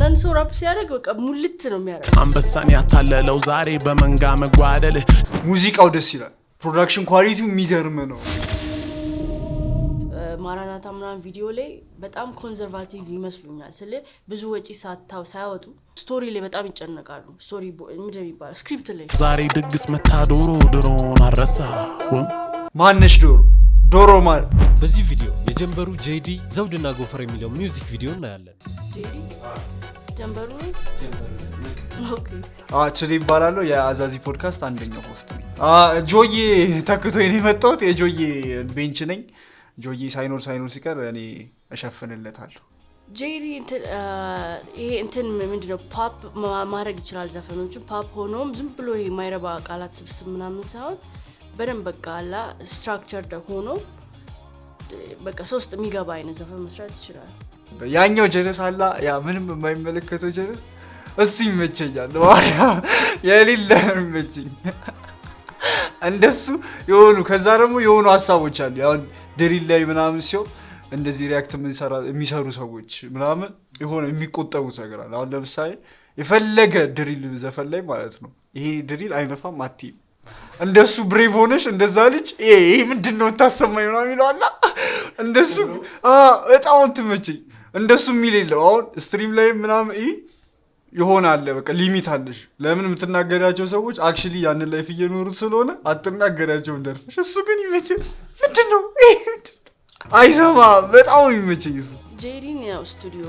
አንዳንድ ሰው ራፕ ሲያደርግ በቃ ሙልት ነው የሚያደርገው አንበሳን ያታለለው ዛሬ በመንጋ መጓደል ሙዚቃው ደስ ይላል ፕሮዳክሽን ኳሊቲው የሚገርም ነው ማራናታ ምናምን ቪዲዮ ላይ በጣም ኮንሰርቫቲቭ ይመስሉኛል ስለ ብዙ ወጪ ሳያወጡ ስቶሪ ላይ በጣም ይጨነቃሉ ስቶሪ ምንድነው የሚባለው ስክሪፕት ላይ ዛሬ ድግስ መታዶሮ ድሮን አረሳው ማነሽ ዶሮ ማን በዚህ ቪዲዮ የጀንበሩ ጄዲ ዘውድና ጎፈር የሚለው ሚውዚክ ቪዲዮ እናያለን ጄዲ ጀንበሩ ኦኬ አክቹሊ ይባላል የአዛዚ ፖድካስት አንደኛው ሆስት ነኝ ጆዬ ተክቶ የኔ መጣሁት የጆዬ ቤንች ነኝ ጆዬ ሳይኖር ሲቀር እኔ እሸፍንለታለሁ ጄዲ ይሄ እንትን ምንድነው ፖፕ ማድረግ ይችላል ዘፈኖቹ ፖፕ ሆኖም ዝም ብሎ ይሄ ማይረባ ቃላት ስብስብ ምናምን ሳይሆን በደንብ በቃ አላ ስትራክቸርድ ሆኖ በቃ ሶስት የሚገባ አይነት ዘፈን መስራት ይችላል ያኛው ጀለስ አላ ያ ምንም የማይመለከተው ጀለስ እሱ ይመቸኛል የሌለ ይመቸኝ እንደሱ የሆኑ ከዛ ደግሞ የሆኑ ሐሳቦች አሉ ያው ድሪል ላይ ምናምን ሲው እንደዚህ ሪአክት የሚሰሩ ሰዎች ምናምን የሆነ የሚቆጠቡት ነገር አለ አሁን ለምሳሌ የፈለገ ድሪል ዘፈን ላይ ማለት ነው ይሄ ድሪል አይነፋም አትይ እንደሱ ብሬቭ ሆነሽ እንደዛ ልጅ ይሄ ምንድነው ታሰማኝ ምናምን ይላል እንደሱ በጣም ትመቸኝ እንደሱ የሚል የለው አሁን ስትሪም ላይ ምናምን ይሆናል በቃ ሊሚት አለሽ ለምን የምትናገራቸው ሰዎች አክቹሊ ያን ላይፍ እየኖሩት ስለሆነ አትናገራቸው እንደርፈሽ እሱ ግን ይመቸኝ ምንድነው አይሰማ በጣም ይመቸኝ እሱ ጄዲን ያው ስቱዲዮ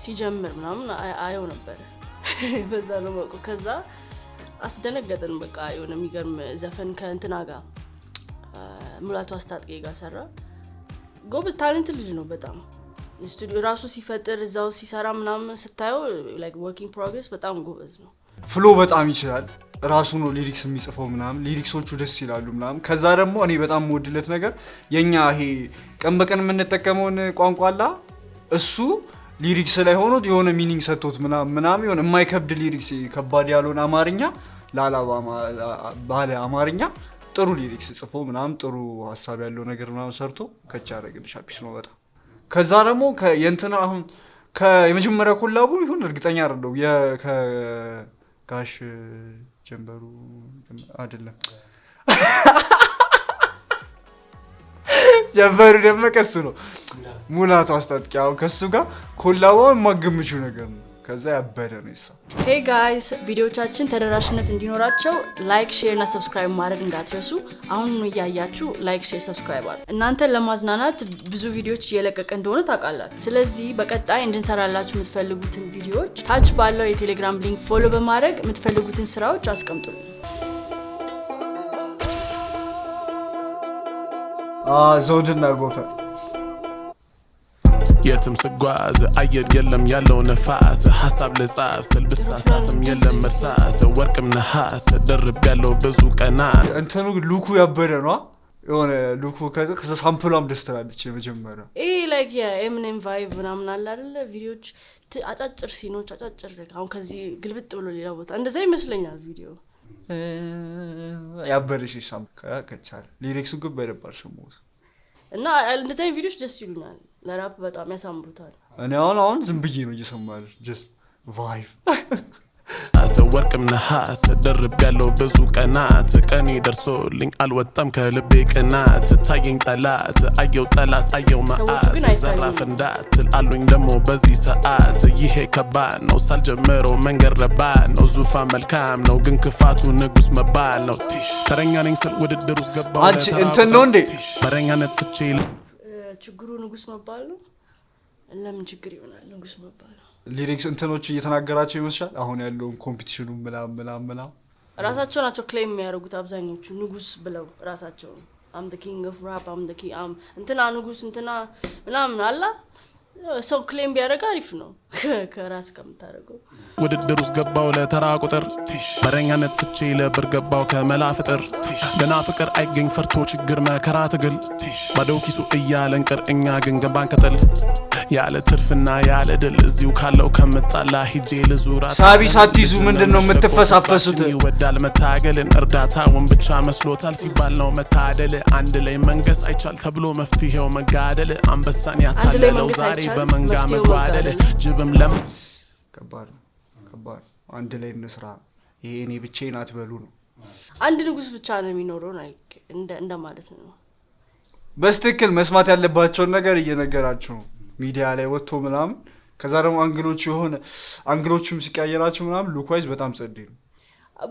ሲጀምር ምናምን አየው ነበር በዛ ነው በቃ ከዛ አስደነገጠን በቃ የሆነ የሚገርም ዘፈን ከእንትና ጋር ሙላቱ አስታጥቄ ጋር ሰራ ጎበዝ ታለንት ልጅ ነው በጣም ስቱዲዮ ራሱ ሲፈጥር እዛው ሲሰራ ምናምን ስታየው ላይክ ወርኪንግ ፕሮግሬስ በጣም ጎበዝ ነው ፍሎ በጣም ይችላል ራሱ ነው ሊሪክስ የሚጽፈው ምናምን ሊሪክሶቹ ደስ ይላሉ ምናምን ከዛ ደግሞ እኔ በጣም ወድለት ነገር የኛ ይሄ ቀን በቀን የምንጠቀመውን ቋንቋላ እሱ ሊሪክስ ላይ ሆኖ የሆነ ሚኒንግ ሰጥቶት ምናምን የሆነ የማይከብድ ሊሪክስ ከባድ ያልሆነ አማርኛ ላላባማ ባለ አማርኛ ጥሩ ሊሪክስ ጽፎ ምናምን ጥሩ ሐሳብ ያለው ነገር ምናምን ሰርቶ ከቻ ያረግልሽ አፒስ ነው በጣም ከዛ ደግሞ የእንትና አሁን ከየመጀመሪያ ኮላቡ ይሁን እርግጠኛ አይደለም ከጋሽ ጀንበሩ አይደለም ጀንበሩ ደመቀሱ ነው ሙላቱ አስታጥቄ አሁን ከሱ ጋር ኮላባው ማግምቹ ነገር ነው ከዛ ያበደ ነው ይሳ ሄይ ጋይስ ቪዲዮቻችን ተደራሽነት እንዲኖራቸው ላይክ ሼር እና ሰብስክራይብ ማድረግ እንዳትረሱ አሁን ያያያችሁ ላይክ ሼር ሰብስክራይብ አድርጉ እናንተ ለማዝናናት ብዙ ቪዲዮዎች እየለቀቀ እንደሆነ ታውቃላችሁ ስለዚህ በቀጣይ እንድንሰራላችሁ የምትፈልጉትን ቪዲዮዎች ታች ባለው የቴሌግራም ሊንክ ፎሎ በማድረግ የምትፈልጉትን ስራዎች አስቀምጡልኝ ዘውድና ጎፈር የትም ስጓዝ አየር የለም ያለው ነፋስ ሐሳብ ለጻፍ ስልብሳሳትም የለም መርሳስ ወርቅም ነሐስ ደርብ ያለው ብዙ ቀናት እንትኑ ሉኩ ያበደ ነው የሆነ ሉኩ ከሳምፕሏም ደስ ትላለች የመጀመሪያ ላይክ የኤምኔም ቫይብ ምናምን አለ አይደለ ቪዲዮዎች አጫጭር ሲኖች አጫጭር አሁን ከዚህ ግልብጥ ብሎ ሌላ ቦታ እንደዛ ይመስለኛል ቪዲዮ ያበደሽ ሳም ከቻለ ሊሪክሱ ግን በደባል ሽሙስ እና እንደዛ ቪዲዮዎች ደስ ይሉኛል ለራፕ በጣም ያሳምሩታል እኔ አሁን ዝም ብዬ ነው እየሰማሁ just vibe ወርቅም ነሐስ ደርብ ያለው ብዙ ቀናት ቀኔ ደርሶልኝ አልወጣም ከልቤ ቅናት ታየኝ ጠላት አየው ጠላት አየው ማአት ዘራፍ እንዳትል አሉኝ ደግሞ በዚህ ሰዓት ይሄ ከባድ ነው ሳልጀምረው መንገድ ረባድ ነው ዙፋን መልካም ነው ግን ክፋቱ ንጉስ መባል ነው ተረኛ ነኝ ስል ውድድር ውስጥ ገባው አንቺ እንትን ነው እንዴ በረኛነት ትቼ ችግሩ ንጉስ መባል ነው ለምን ችግር ይሆናል ንጉስ መባል ሊሪክስ እንትኖች እየተናገራቸው ይመስላል አሁን ያለው ኮምፒቲሽኑ ምናምን ራሳቸው ናቸው ክሌም የሚያደርጉት አብዛኞቹ ንጉስ ብለው ራሳቸው I'm the king of rap I'm the king እንትና ንጉስ እንትና ምናምን አላ ሰው ክሌም ቢያደርግ አሪፍ ነው ከራስ ከምታደርገው ውድድር ውስጥ ገባው ለተራ ቁጥር በረኛነት ትቼ ለብር ገባው ከመላ ፍጥር ገና ፍቅር አይገኝ ፈርቶ ችግር መከራ ትግል ባዶ ኪሱ እያለን ቅር እኛ ግን ገባን ከተል ያለ ትርፍና ያለ ድል እዚሁ ካለው ከምጣላ ሂጄ ልዙራ ሳቢ ሳትይዙ ምንድነው የምትፈሳፈሱት ይወዳል መታገልን እርዳታውን ብቻ መስሎታል ሲባል ነው መታደል አንድ ላይ መንገስ አይቻል ተብሎ መፍትሄው መጋደል አንበሳን ያታለለው ዛሬ በመንጋ መጓደል ጅብም ለም ከባድ አንድ ላይ እንስራ ይሄ እኔ ብቻዬን አትበሉ ነው አንድ ንጉስ ብቻ ነው የሚኖረው እንደ ማለት ነው በስትክክል መስማት ያለባቸው ነገር እየነገራችሁ ሚዲያ ላይ ወጥቶ ምናምን ከዛ ደግሞ አንግሎቹም ሲቀያየራችሁ ምናምን ሉኳይዝ በጣም ጸዴ ነው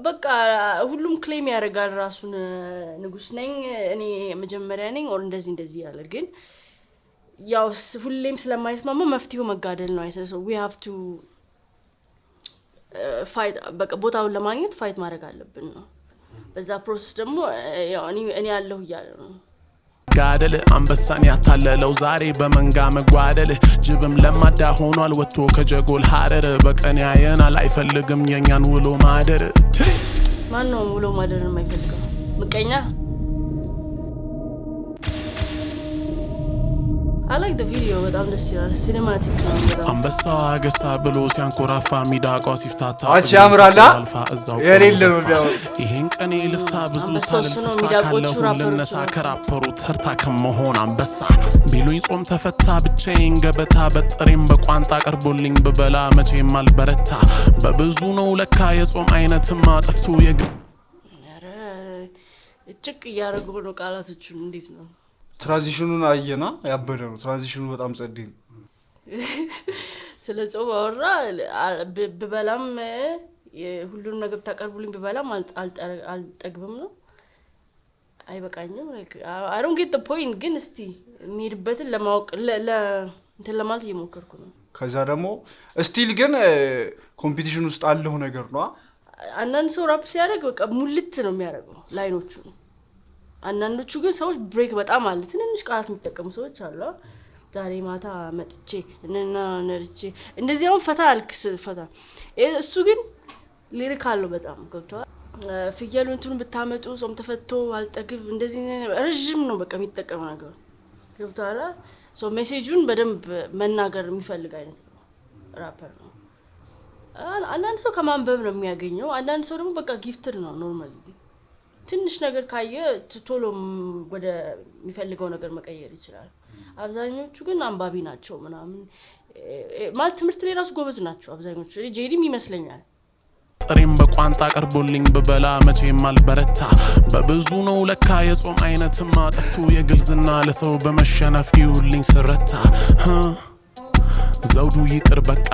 በቃ ሁሉም ክሌም ያደርጋል ራሱን ንጉስ ነኝ እኔ መጀመሪያ ነኝ ኦር እንደዚህ ያለ ግን ያው ሁሌም ስለማይስማማ መፍትሄው መጋደል ነው አይተሰው we have to fight በቃ ቦታውን ለማግኘት ፋይት ማድረግ አለብን ነው በዛ ፕሮሰስ ደግሞ ያው እኔ ያለሁ ይያለ ነው ጋደል አንበሳን ያታለለው ዛሬ በመንጋ መጓደል ጅብም ለማዳ ሆኗል ወጥቶ ከጀጎል ሐረር በቀን ያየናል አይፈልግም የኛን ውሎ ማደር ማን ነው ውሎ ማደር የማይፈልገው ምቀኛ I like the video በጣም ደስ ይላል ሲኔማቲክ ነው በጣም አንበሳ ገሳ ብሎ ሲያንኮራፋ ሚዳቋ ሲፍታታ አቺ ያምራላ የሌለ ነው ያው ይሄን ቀኔ ልፍታ ብዙ ሳልፍታ ካለው ለነሳ ከራፐሩ ተርታ ከመሆን አንበሳ ቢሉኝ ጾም ተፈታ ብቻዬን ገበታ በጥሬም በቋንጣ ቀርቦልኝ በበላ መቼም አልበረታ በብዙ ነው ለካ የጾም አይነትማ ጠፍቶ ኧረ እጭቅ ያረጉ ነው ቃላቶቹን እንዴት ነው ትራንዚሽኑን አየና ያበደ ነው ትራንዚሽኑ በጣም ጸዴ ነው ስለ ጾም አወራ በበላም ሁሉን ነገር ተቀርቡልኝ በበላም አልጠግብም ነው አይበቃኝም I don't get the point ግን እስቲ የሚሄድበትን ለማወቅ እንትን ለማለት እየሞከርኩ ነው ከዛ ደግሞ ስቲል ግን ኮምፒቲሽን ውስጥ አለው ነገር ነው አንዳንድ ሰው ራፕ ሲያደርግ በቃ ሙልት ነው የሚያደርገው ላይኖቹ አንዳንዶቹ ግን ሰዎች ብሬክ በጣም አለ ትንንሽ ቃላት የሚጠቀሙ ሰዎች አሉ ዛሬ ማታ መጥቼ እና ነርቼ እንደዚህ አሁን ፈታ አልክስ ፈታ እሱ ግን ሊሪክ አለው በጣም ገብቷል ፍየሉን እንትኑ ብታመጡ ጾም ተፈቶ አልጠግብ እንደዚህ ረጅም ነው በቃ የሚጠቀመው ነገር ገብቷል ሶ ሜሴጁን በደንብ መናገር የሚፈልግ አይነት ነው ራፐር ነው አንዳንድ ሰው ከማንበብ ነው የሚያገኘው አንዳንድ ሰው ደግሞ በቃ ጊፍትድ ነው ኖርማሊ ትንሽ ነገር ካየ ቶሎ ወደ የሚፈልገው ነገር መቀየር ይችላል አብዛኞቹ ግን አንባቢ ናቸው ምናምን ማለት ትምህርት ላይ ራሱ ጎበዝ ናቸው አብዛኞቹ ጄዲም ይመስለኛል ጥሬም በቋንጣ ቀርቦልኝ በበላ መቼም አልበረታ በብዙ ነው ለካ የጾም አይነትማ ጠፍቶ የግልዝና ለሰው በመሸነፍ ይውልኝ ስረታ ዘውዱ ይቅር በቃ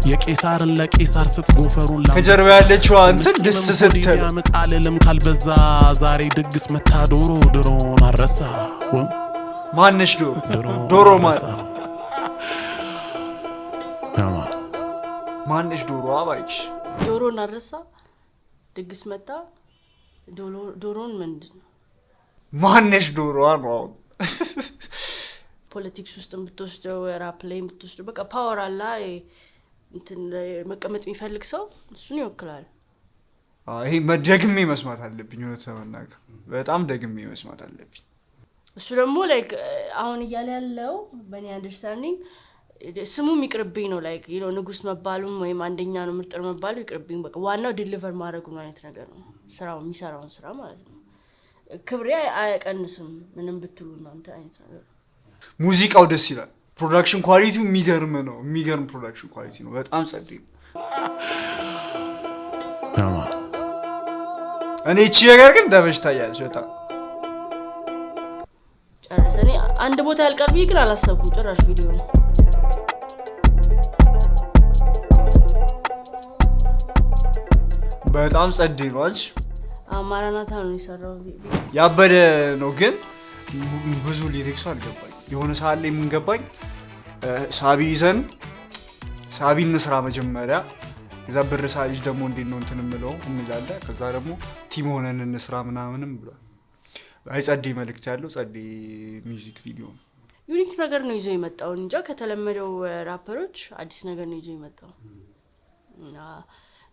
የቄሳርን ለቄሳር ስትጎፈሩን ከጀርባ ያለችው አንተን ደስ ስትል ያመጣልም ካልበዛ ዛሬ ድግስ መታ ዶሮን አረሳ ማንሽ ዶሮ ማንሽ ዶሮ አባይሽ ዶሮን አረሳ ድግስ መታ ዶሮን ምንድነው ማንሽ ዶሮ ነው ፖለቲክስ ውስጥ ብትወስደው ራፕ ላይ ብትወስደው በቃ ፓወር አለ እንትን መቀመጥ የሚፈልግ ሰው እሱን ይወክላል ይሄ ደግሜ መስማት አለብኝ ነው ተመናገር በጣም ደግሜ መስማት አለብኝ እሱ ደግሞ ላይክ አሁን እያለ ያለው በእኔ አንደርስታንዲንግ ስሙ የሚቅርብኝ ነው ላይክ ንጉስ መባሉም ወይም አንደኛ ነው ምርጥ መባሉ ይቅርብኝ በቃ ዋናው ዲሊቨር ማድረጉ ነው አይነት ነገር ነው ስራው የሚሰራውን ስራ ማለት ነው ክብሬ አይቀንስም ምንም ብትሉ እናንተ አይነት ነገር ሙዚቃው ደስ ይላል ፕሮዳክሽን ኳሊቲው የሚገርም ፕሮዳክሽን ኳሊቲ ነው በጣም ጸዴ ነው እኔ እቺ ነገር ግን ደበሽታያለሽ በጣም ጨርሰኔ አንድ ቦታ ያልቀርብ ግን አላሰብኩም ጭራሽ ቪዲዮ በጣም ጸዴ ነው አልሽ ማራናታ ነው የሰራው ያበደ ነው ግን ብዙ ሊሪክሱ አልገባኝ የሆነ ሰዓት ላይ ምን ገባኝ ሳቢ ይዘን ሳቢን ስራ መጀመሪያ እዛ ብርሳ ልጅ ደግሞ እንዴት ነው እንትን ምለው እንላለ ከዛ ደግሞ ቲም ሆነን እንስራ ምናምንም ብሏል አይጸዴ መልእክት ያለው ጸዴ ሚውዚክ ቪዲዮ ዩኒክ ነገር ነው ይዞ የመጣው እንጃ ከተለመደው ራፐሮች አዲስ ነገር ነው ይዞ የመጣው እና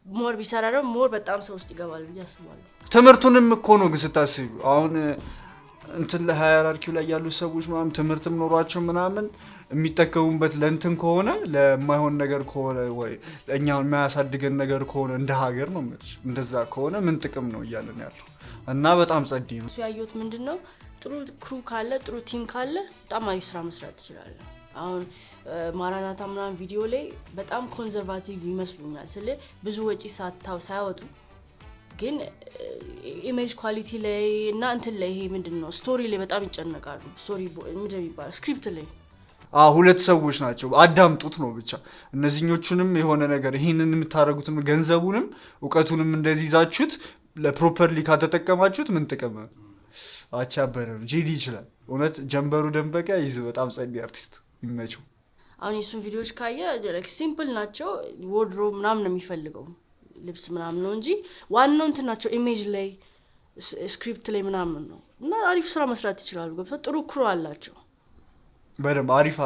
ሞር ቢሰራ ደግሞ ሞር በጣም ሰው ውስጥ ይገባል ብዬ አስባለሁ ትምርቱንም እኮ ነው ግን ስታስቡ አሁን እንትን ለሃይራርኪው ላይ ያሉ ሰዎች ምናምን ትምህርትም ኖሯቸው ምናምን የሚጠቀሙበት ለእንትን ከሆነ ለማይሆን ነገር ከሆነ ወይ ለእኛውን የማያሳድገን ነገር ከሆነ እንደ ሀገር ነው ማለት እንደዛ ከሆነ ምን ጥቅም ነው እያለን ያለው እና በጣም ጸዴ ነው እሱ ያየሁት ምንድነው ጥሩ ክሩ ካለ ጥሩ ቲም ካለ በጣም አሪፍ ስራ መስራት ይችላል አሁን ማራናታ ምናምን ቪዲዮ ላይ በጣም ኮንሰርቫቲቭ ይመስሉኛል ስለ ብዙ ወጪ ሳያወጡ ግን ኢሜጅ ኳሊቲ ላይ እና እንትን ላይ ይሄ ምንድነው ስቶሪ ላይ በጣም ይጨነቃሉ ስቶሪ ምንድነው ይባላል ስክሪፕት ላይ ሁለት ሰዎች ናቸው አዳምጡት ነው ብቻ እነዚህኞቹንም የሆነ ነገር ይሄንን የምታረጉትም ገንዘቡንም ዕውቀቱንም እንደዚህ ይዛችሁት ለፕሮፐርሊ ካተጠቀማችሁት ምን ጥቅም አቻበረም ጄዲ ይችላል እውነት ጀንበሩ ደንበቀ ይዝ በጣም ጸዲ አርቲስት ይመቸው አሁን እሱን ቪዲዮዎች ካየ ላይክ ሲምፕል ናቸው ወርድሮብ ምናምን ነው የሚፈልገው ልብስ ምናምን ነው እንጂ ዋናው እንትን ናቸው ኢሜጅ ላይ ስክሪፕት ላይ ምናምን ነው እና አሪፍ ስራ መስራት ይችላሉ ገብቶ ጥሩ ክሩ አላቸው በደም አሪፍ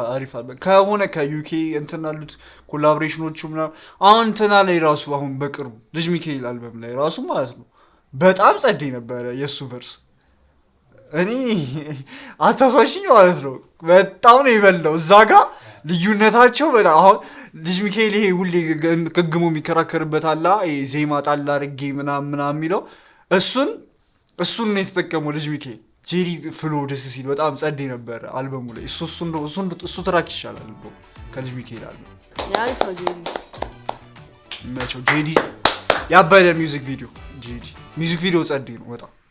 ከሆነ ከዩኬ እንትን አሉት ኮላቦሬሽኖቹ ምናምን አሁን እንትና ላይ ራሱ አሁን በቅርቡ ልጅ ሚካኤል አልበም ላይ ራሱ ማለት ነው በጣም ጸዴ ነበረ የሱ ቨርስ እኔ አታሳሽኝ ማለት ነው በጣም ነው ይበለው እዛ ጋር ልዩነታቸው በጣም አሁን ልጅ ሚካኤል ይሄ ሁሌ ከግሞ የሚከራከርበት አላ ዜማ ጣል አድርጌ ምናምን የሚለው እሱን ነው የተጠቀመው ልጅ ሚካኤል ጄዲ ፍሎ ደስ ሲል በጣም ጸዴ ነበር አልበሙ ላይ እሱ ትራክ ይሻላል እንደው ከልጅ ሚካኤል አልበም ያሪፍ ነው ጄዲ መቸው ጄዲ ያበደ ሚውዚክ ቪዲዮ ጸዴ ነው በጣም